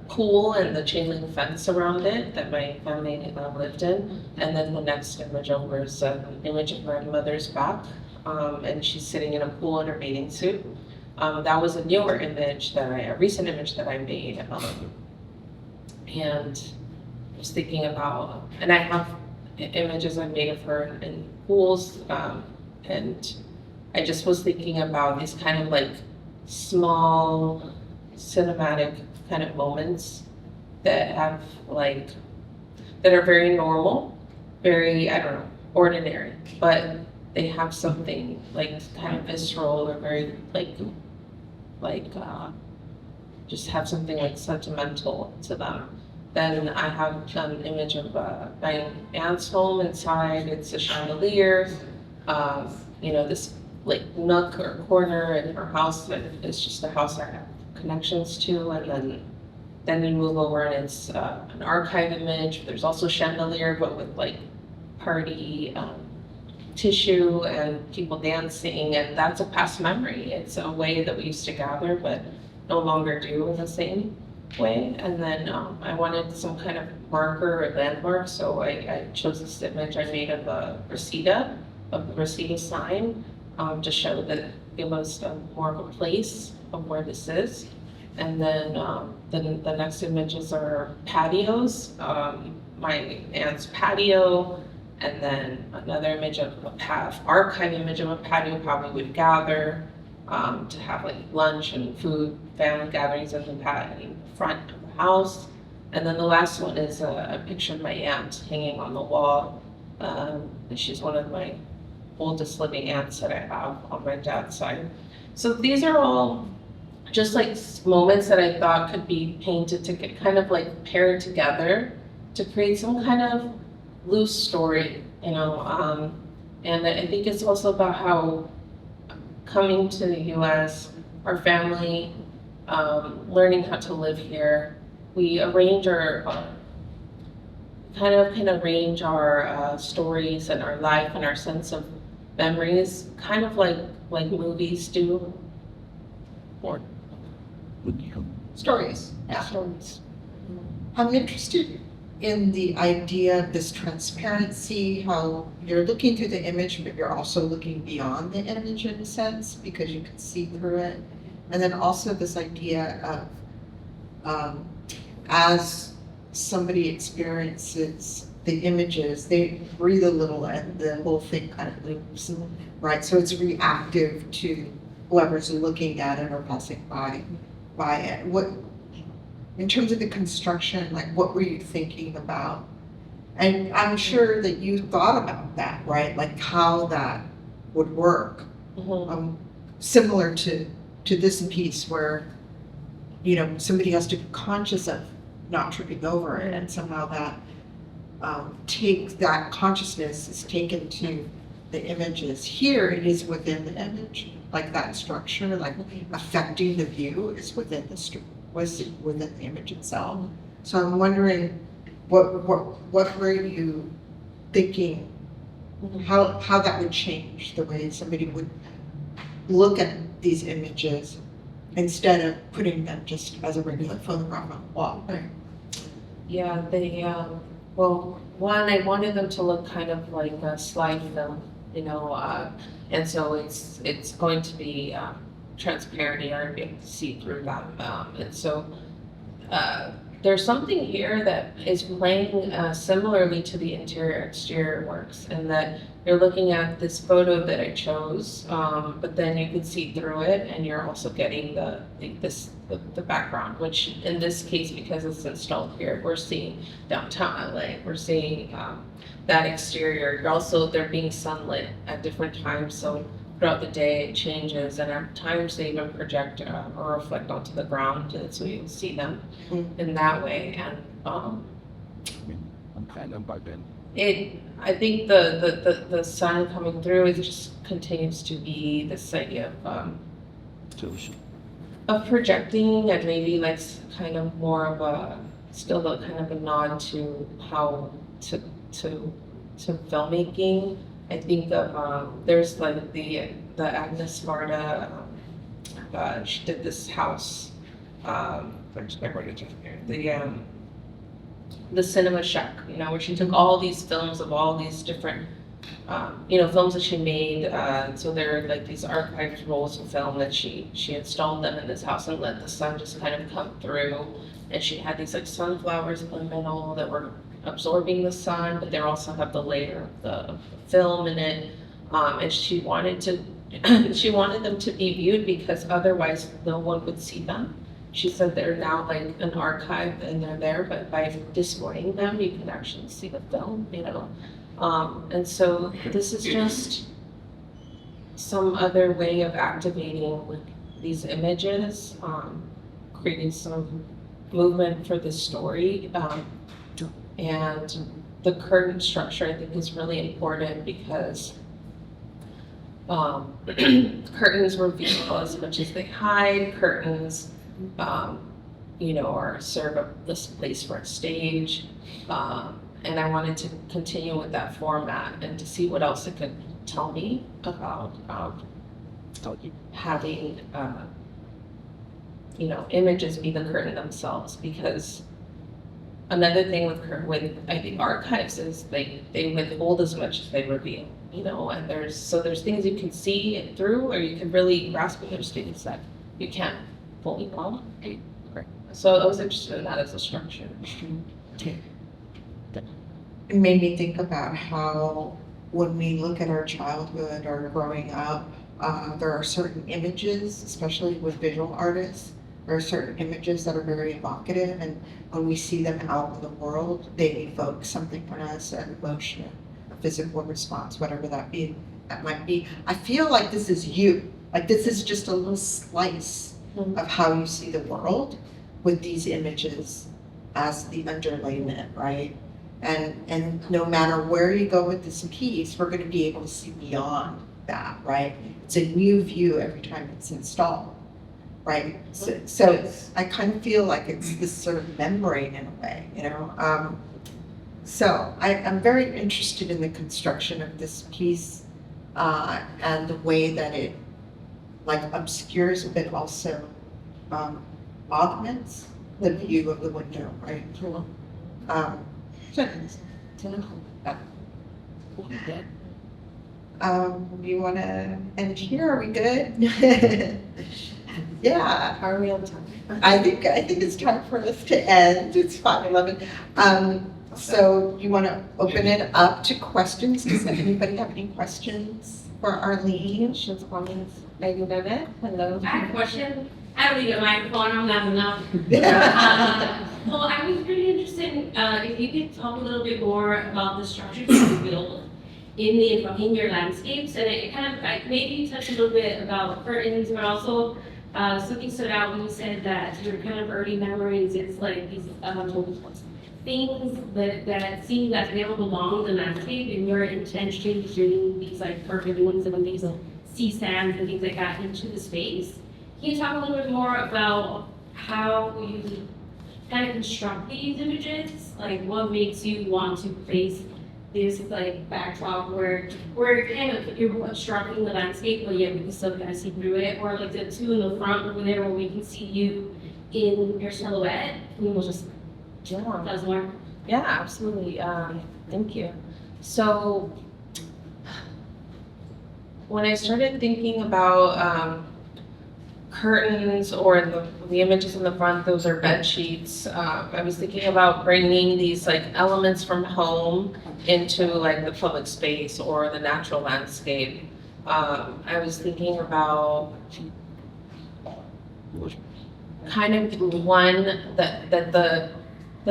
B: pool and the chain link fence around it that my family lived in. And then the next image over is an image of my mother's back, and she's sitting in a pool in her bathing suit. That was a newer image a recent image that I made. And I was thinking about, and I have images I made of her in pools, and I just was thinking about these kind of like small cinematic kind of moments that have that are very normal, very, I don't know, ordinary, but they have something like kind of visceral or very just have something like sentimental to them. Then I have an image of my aunt's home inside. It's a chandelier, this like nook or corner in her house that is just a house I have connections to. And then we move over and it's an archive image. There's also chandelier, but with like party tissue and people dancing, and that's a past memory. It's a way that we used to gather, but no longer do in the same way. And then I wanted some kind of marker or landmark, so I chose this image I made of the Reseda sign, to show that it was more of a place of where this is. And then the next images are patios, my aunt's patio, and then another image of archive image of a patio, how we would gather to have like lunch and food, family gatherings in the front of the house. And then the last one is a picture of my aunt hanging on the wall. And she's one of my oldest living aunts that I have on my dad's side. So these are all just like moments that I thought could be painted to get kind of like paired together to create some kind of loose story, and I think it's also about how coming to the U.S., our family, learning how to live here, we arrange our kind of arrange our stories and our life and our sense of memories, kind of like movies do. Or
A: Stories. Yeah.
B: stories.
A: I'm interested in the idea of this transparency, how you're looking through the image, but you're also looking beyond the image in a sense, because you can see through it. And then also this idea of, as somebody experiences the images, they breathe a little and the whole thing kind of loops, right? So it's reactive to whoever's looking at it or passing by it. What, in terms of the construction, like what were you thinking about? And I'm sure that you thought about that, right? Like how that would work.
B: Mm-hmm.
A: Similar to this piece where, somebody has to be conscious of not tripping over it, and somehow that that consciousness is taken to the images. Here it is within the image, like that structure, like affecting the view is within within the image itself. So I'm wondering, what were you thinking? How that would change the way somebody would look at these images instead of putting them just as a regular photograph on the wall. Right?
B: Yeah, well, one, I wanted them to look kind of like a slide film, and so it's going to be transparent, and you're able to see through that. And so there's something here that is playing similarly to the interior-exterior works, and that you're looking at this photo that I chose, but then you can see through it, and you're also getting the background, which in this case, because it's installed here, we're seeing downtown LA, we're seeing that exterior. They're being sunlit at different times, so throughout the day it changes, and at times they even project or reflect onto the ground, so you can see them in that way. And I think the sun coming through, it just continues to be this idea of projecting, and maybe like kind of more of a kind of a nod to how to filmmaking. I think of there's like the Agnes Varda, she did this house, the Cinema Shack, where she took all these films of all these different films that she made. So there are like these archived rolls of film that she installed them in this house and let the sun just kind of come through. And she had these like sunflowers in the middle that were absorbing the sun, but they also have the layer of the film in it. And she wanted them to be viewed because otherwise no one would see them. She said they're now like an archive and they're there, but by displaying them, you can actually see the film, And so this is just some other way of activating these images, creating some movement for the story. And the curtain structure, I think, is really important because curtains reveal as much as they hide. Curtains, are serve this place for a stage. And I wanted to continue with that format and to see what else it could tell me about having, images be the curtain themselves. Because another thing with I think archives is they withhold as much as they reveal, and there's things you can see it through, or you can really grasp it. There's things that you can't fully follow. So I was interested in that as a structure.
A: It made me think about how when we look at our childhood or growing up, there are certain images, especially with visual artists, there are certain images that are very evocative, and when we see them out in the world, they evoke something in us, an emotion, a physical response, whatever that might be. I feel like this is you. Like this is just a little slice of how you see the world with these images as the underlayment, right? And no matter where you go with this piece, we're going to be able to see beyond that, right? It's a new view every time it's installed, right? So I kind of feel like it's this sort of membrane in a way, So I'm very interested in the construction of this piece and the way that it obscures but also augments the view of the window, right? You want to end here? Are we good? Yeah.
B: How are we on time?
A: I think it's time for us to end. It's 5:11. So you want to open it up to questions? Does anybody have any questions for Arlene?
B: Questions, comments? Lady Bennett? Hello.
C: I have a question. I don't need a microphone, I'm not enough. Well, I was really interested if you could talk a little bit more about the structures that you build in your landscapes, and it kind of maybe touch a little bit about curtains, but also something stood out when you said that your kind of early memories, it's like these things that seem that they don't belong in the landscape, and your intention to bring these curtains and these sea sands and things like that into the space. Can you talk a little bit more about how you kind of construct these images? Like what makes you want to place this backdrop where you're obstructing the landscape, but yet we can still kind of see through it, or like the two in the front over there where we can see you in your silhouette? We will just does work.
B: Yeah, absolutely. Thank you. So when I started thinking about curtains or the images in the front, those are bed sheets. I was thinking about bringing these elements from home into the public space or the natural landscape. I was thinking about kind of one that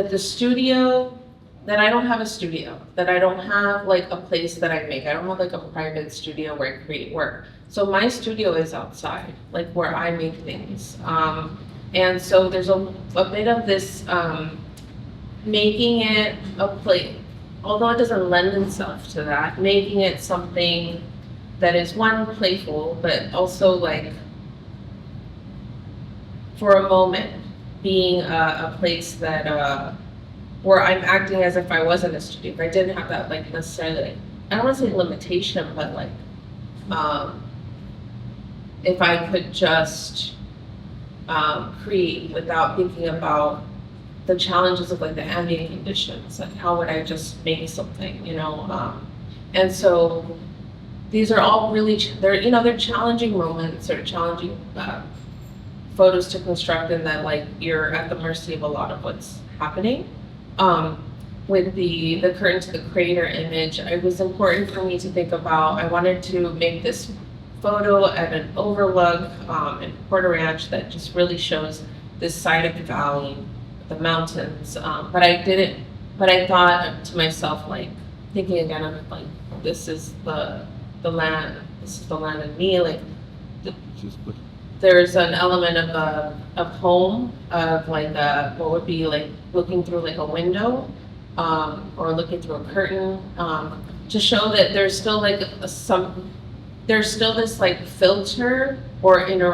B: the studio, that I don't have a studio, that I don't have a place that I make. I don't have a private studio where I create work. So my studio is outside, where I make things. And so there's a bit of this making it a place, although it doesn't lend itself to that, making it something that is one, playful, but also for a moment being a place that where I'm acting as if I was in a studio. If I didn't have that necessarily, I don't want to say limitation, but if I could just create without thinking about the challenges of the ambient conditions, how would I just make something, and so these are all really they're challenging moments or challenging photos to construct, and that you're at the mercy of a lot of what's happening. With the curtain to the crater image, it was important for me to think about, I wanted to make this photo at an overlook in Puerto Ranch that just really shows this side of the valley, the mountains. But I thought to myself, thinking again of this is the land, this is the land of me, there's an element of home, of like what would be like looking through like a window, or looking through a curtain, to show that there's still like there's still this like filter or inner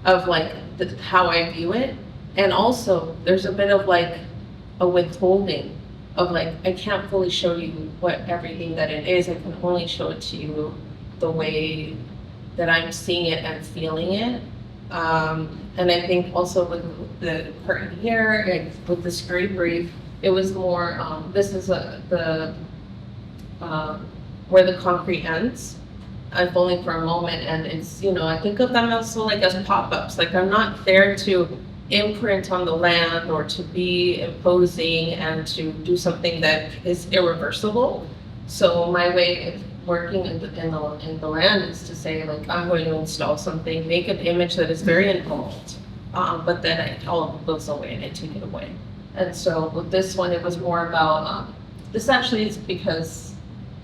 B: of like how I view it, and also there's a bit of like a withholding of like I can't fully show you what everything that it is. I can only show it to you the way that I'm seeing it and feeling it. And I think also with the curtain here, with this gray brief, it was more, this is the where the concrete ends, if only for a moment. And it's, you know, I think of them also like as pop-ups. Like I'm not there to imprint on the land or to be imposing and to do something that is irreversible. So my way of working in the land is to say, like, I'm going to install something, make an image that is very involved, but then all of it goes away and I take it away. And so with this one, it was more about, this actually is because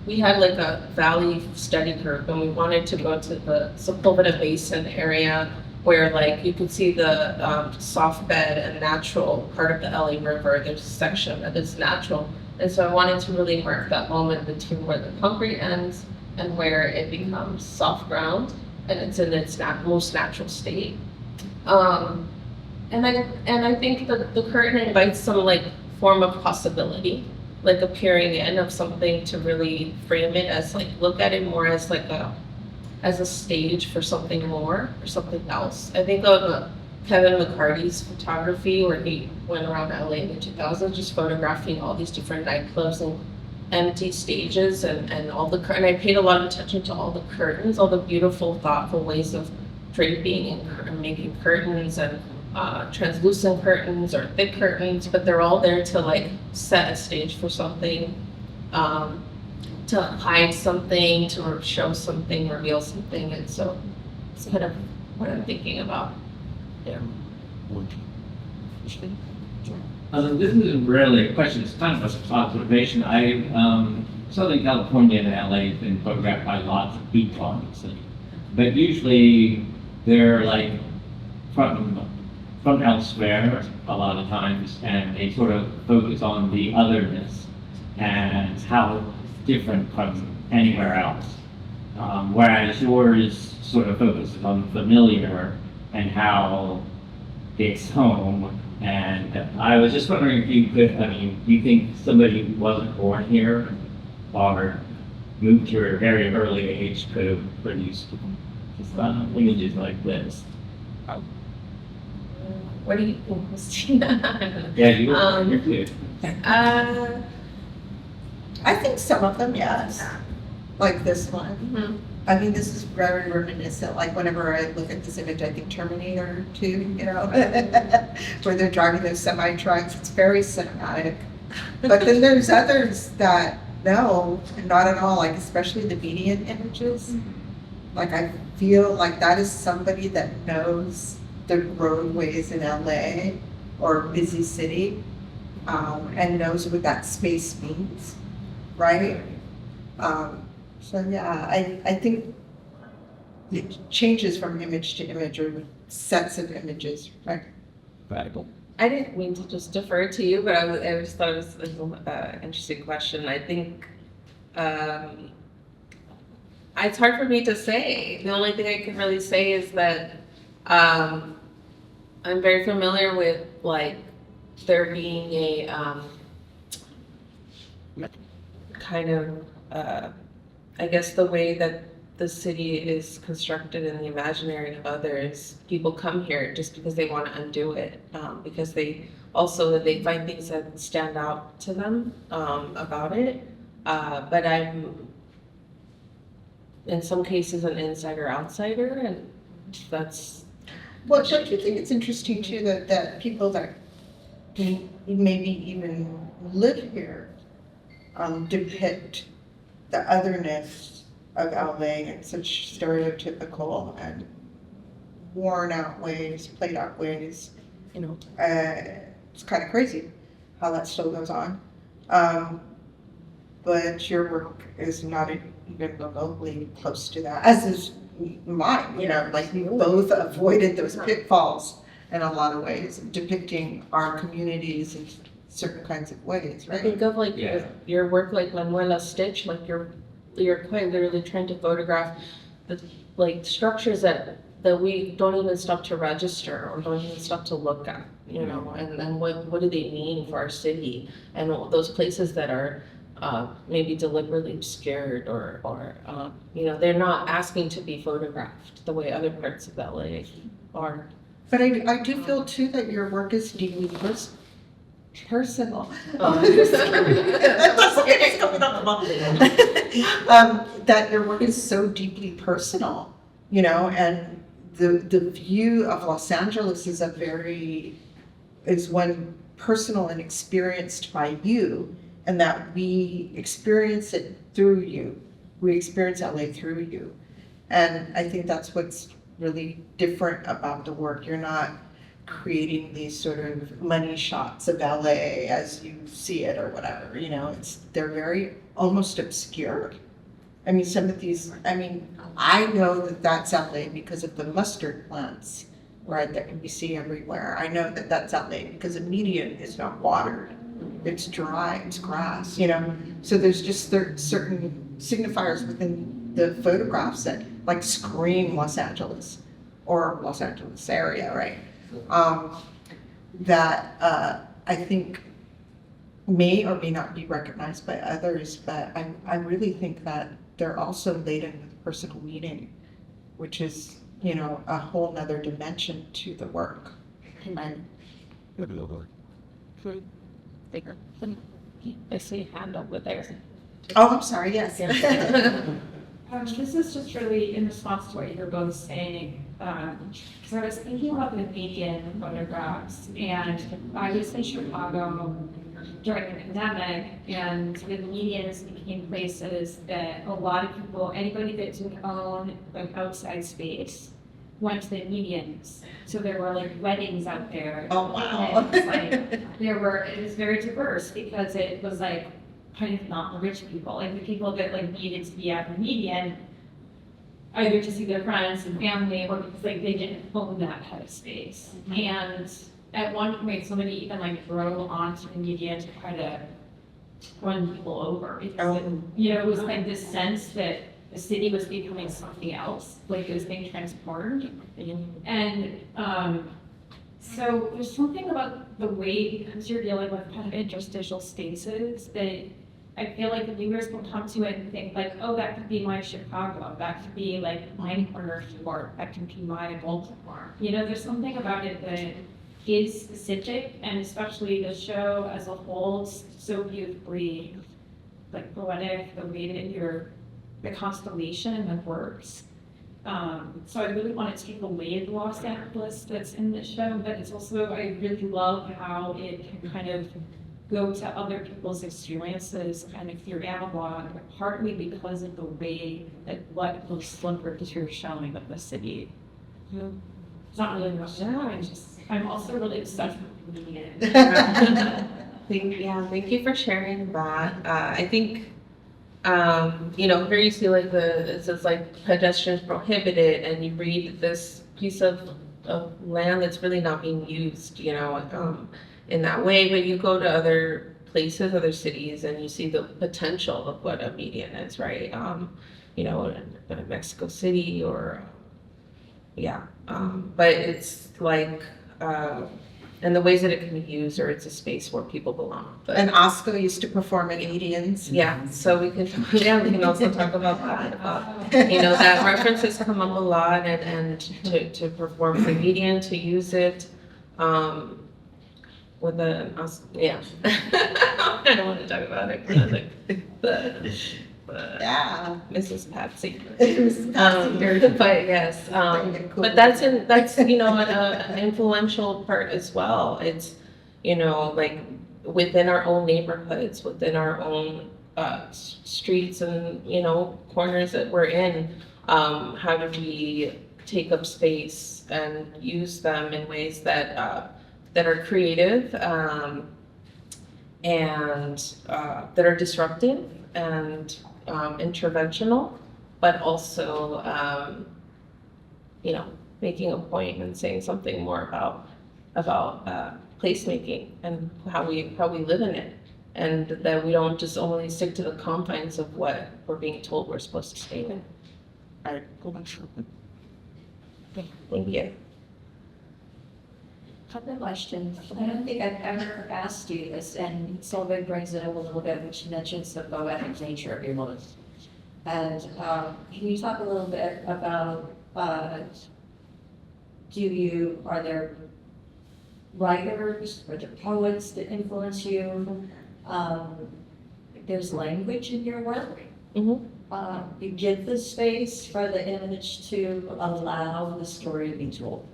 B: we had like a valley study group and we wanted to go to the Sepulveda Basin area where like you could see the soft bed and natural part of the LA River. There's a section that is natural. And so I wanted to really mark that moment between where the concrete ends and where it becomes soft ground and it's in its most natural state. And I think that the curtain invites some like form of possibility, like a peering in of something to really frame it as like, look at it more as like as a stage for something more or something else. I think of Kevin McCarty's photography where he went around LA in the 2000s just photographing all these different nightclubs and empty stages and all the and I paid a lot of attention to all the curtains, all the beautiful, thoughtful ways of draping and making curtains and translucent curtains or thick curtains, but they're all there to like set a stage for something, to hide something, to show something, reveal something. And so it's kind of what I'm thinking about. Yeah.
D: This isn't really a question, it's kind of an observation. Southern California and LA has been photographed by lots of people, obviously. But usually they're like from elsewhere a lot of times, and they sort of focus on the otherness and how it's different from anywhere else. Whereas yours sort of focuses on the familiar and how it's home. And I was just wondering if you could, I mean, do you think somebody who wasn't born here or moved here at a very early age could have produced images like this?
B: What do you think, Christina?
D: Yeah, you were too.
A: I think some of them, yes. Like this one.
B: Mhm.
A: I mean, this is very reminiscent, like whenever I look at this image, I think Terminator 2, you know, where they're driving those semi-trucks. It's very cinematic. But then there's others that, no, not at all, like especially the median images. Like I feel like that is somebody that knows the roadways in LA or a busy city, and knows what that space means, right? So yeah, I think it changes from image to image or sets of images, right?
B: I didn't mean to just defer to you, but I just thought it was an interesting question. I think it's hard for me to say. The only thing I can really say is that I'm very familiar with like there being a kind of I guess the way that the city is constructed in the imaginary of others, people come here just because they want to undo it, because they find things that stand out to them about it. But I'm, in some cases, an insider-outsider, and that's...
A: Well, don't you think it's interesting too that people that maybe even live here depict the otherness of LA in such stereotypical and worn out ways, played out ways, you know, it's kind of crazy how that still goes on. But your work is not even remotely close to that, as is mine, like we both avoided those pitfalls in a lot of ways, depicting our communities in certain kinds of ways,
B: I
A: right?
B: think of like
D: Yeah.
B: your work, like Manuela Stitch, like you're quite literally trying to photograph the like structures that we don't even stop to register or don't even stop to look at, and then what do they mean for our city, and all those places that are maybe deliberately obscured or they're not asking to be photographed the way other parts of LA are.
A: But I do feel too that your work is deeply personal. That your work is so deeply personal, and the view of Los Angeles is one personal and experienced by you, and that we experience it through you. We experience LA through you. And I think that's what's really different about the work. You're not creating these sort of money shots of LA as you see it or whatever, they're very almost obscure. I mean, some of these, I know that that's LA because of the mustard plants, right, that we see everywhere. I know that that's LA because the median is not watered. It's dry, it's grass, So there's just certain signifiers within the photographs that like scream Los Angeles or Los Angeles area, right? That I think may or may not be recognized by others, but I really think that they're also laden with personal meaning, which is, a whole nother dimension to the work. Right?
B: I see a hand over there.
A: Oh, I'm sorry, yes.
E: This is just really in response to what you're both saying. So I was thinking about the median photographs, and I was in Chicago during the pandemic, and the medians became places that a lot of people, anybody that didn't own like outside space, went to the medians. So there were like weddings out there.
A: Oh, wow.
E: And it was like, it was very diverse because it was like kind of not the rich people, like the people that like needed to be at the median, either to see their friends and family or because like they didn't own that kind of space. And at one point, somebody even like drove onto the median to try to run people over because it was like this sense that the city was becoming something else, like it was being transformed. And so there's something about the way, because you're dealing with kind of interstitial spaces, that I feel like the viewers will come to it and think like, oh, that could be my Chicago, that could be like my corner store, that could be my Baltimore. There's something about it that is specific, and especially the show as a whole, it's so beautifully like poetic, the way that the constellation that works. So I really want to take away the Los Angeles that's in the show, but it's also, I really love how it can kind of go to other people's experiences kind of through analog, partly because of the way that what those slippers you're showing of the city. It's not really much, I'm also really obsessed with media.
B: Thank you for sharing that. I think here you see like it says like pedestrians prohibited, and you read this piece of land that's really not being used, in that way. But you go to other places, other cities, and you see the potential of what a median is, right? In Mexico City or, but it's like, and the ways that it can be used, or it's a space where people belong. But,
A: And Oscar used to perform at medians.
B: yeah, so we can also talk about that. That references come up a lot, and to perform the median, to use it, with I don't want to talk about it, but
A: Yeah.
B: Mrs. Patsy.
A: It was
B: But yes, but that's an influential part as well. It's, like within our own neighborhoods, within our own streets and, corners that we're in, how do we take up space and use them in ways that are creative, and that are disruptive and interventional, but also making a point and saying something more about placemaking and how we live in it, and that we don't just only stick to the confines of what we're being told we're supposed to stay in. Thank you.
F: Couple of questions. I don't think I've ever asked you this, and Sylvan brings it up a little bit, which mentions the poetic nature of your work. And can you talk a little bit about, are there writers or the poets that influence you? There's language in your work.
B: Mm-hmm.
F: You give the space for the image to allow the story to be told.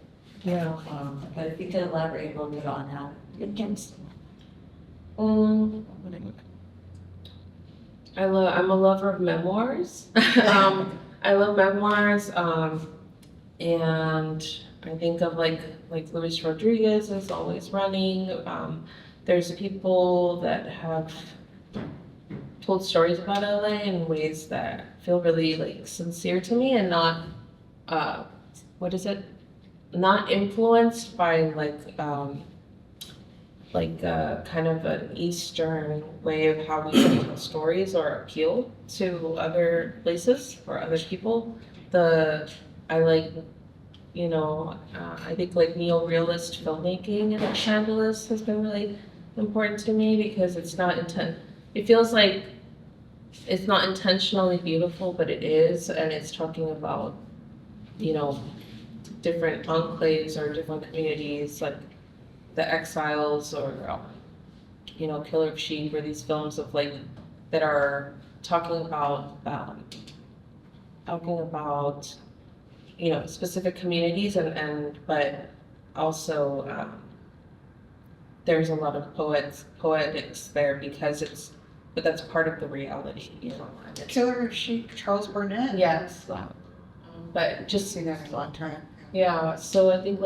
B: Yeah.
F: But if you could elaborate a little bit on how it can.
B: I'm a lover of memoirs. I love memoirs, and I think of like Luis Rodriguez is always running. There's people that have told stories about LA in ways that feel really like sincere to me and not not influenced by kind of an Eastern way of how we tell stories or appeal to other places or other people. I think like neo-realist filmmaking in Los Angeles has been really important to me because it feels like it's not intentionally beautiful, but it is, and it's talking about, different enclaves or different communities, like the Exiles or, Killer of Sheep, or these films of that are talking about specific communities but also there's a lot of poetics there because but that's part of the reality,
A: Killer of Sheep, Charles Burnett.
B: Yes. But just
A: Seen that for a long time.
B: yeah, so I think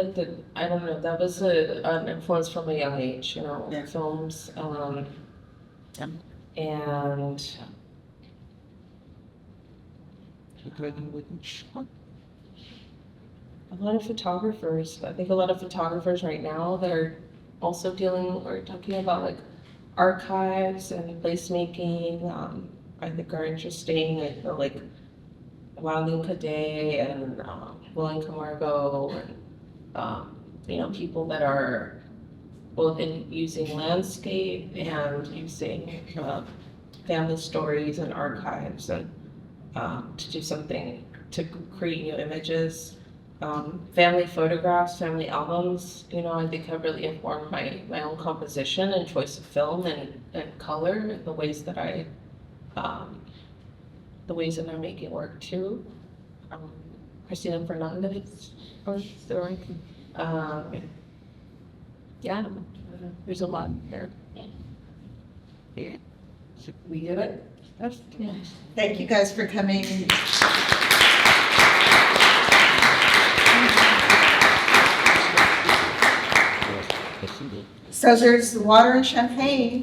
B: I don't know, that was an influence from a young age,
A: Yeah.
B: films,
A: Yeah.
B: and a lot of photographers. I think a lot of photographers right now that are also dealing or talking about archives and placemaking, I think are interesting. I feel like Arlene Mejorado and William Camargo and people that are both in using landscape and using family stories and archives and to do something to create new images. Family photographs, family albums, I think have really informed my own composition and choice of film and color and the ways that I'm making work too. Christina Fernandez, yeah, there's a lot there.
F: We did it.
A: Thank you guys for coming. So there's water and champagne.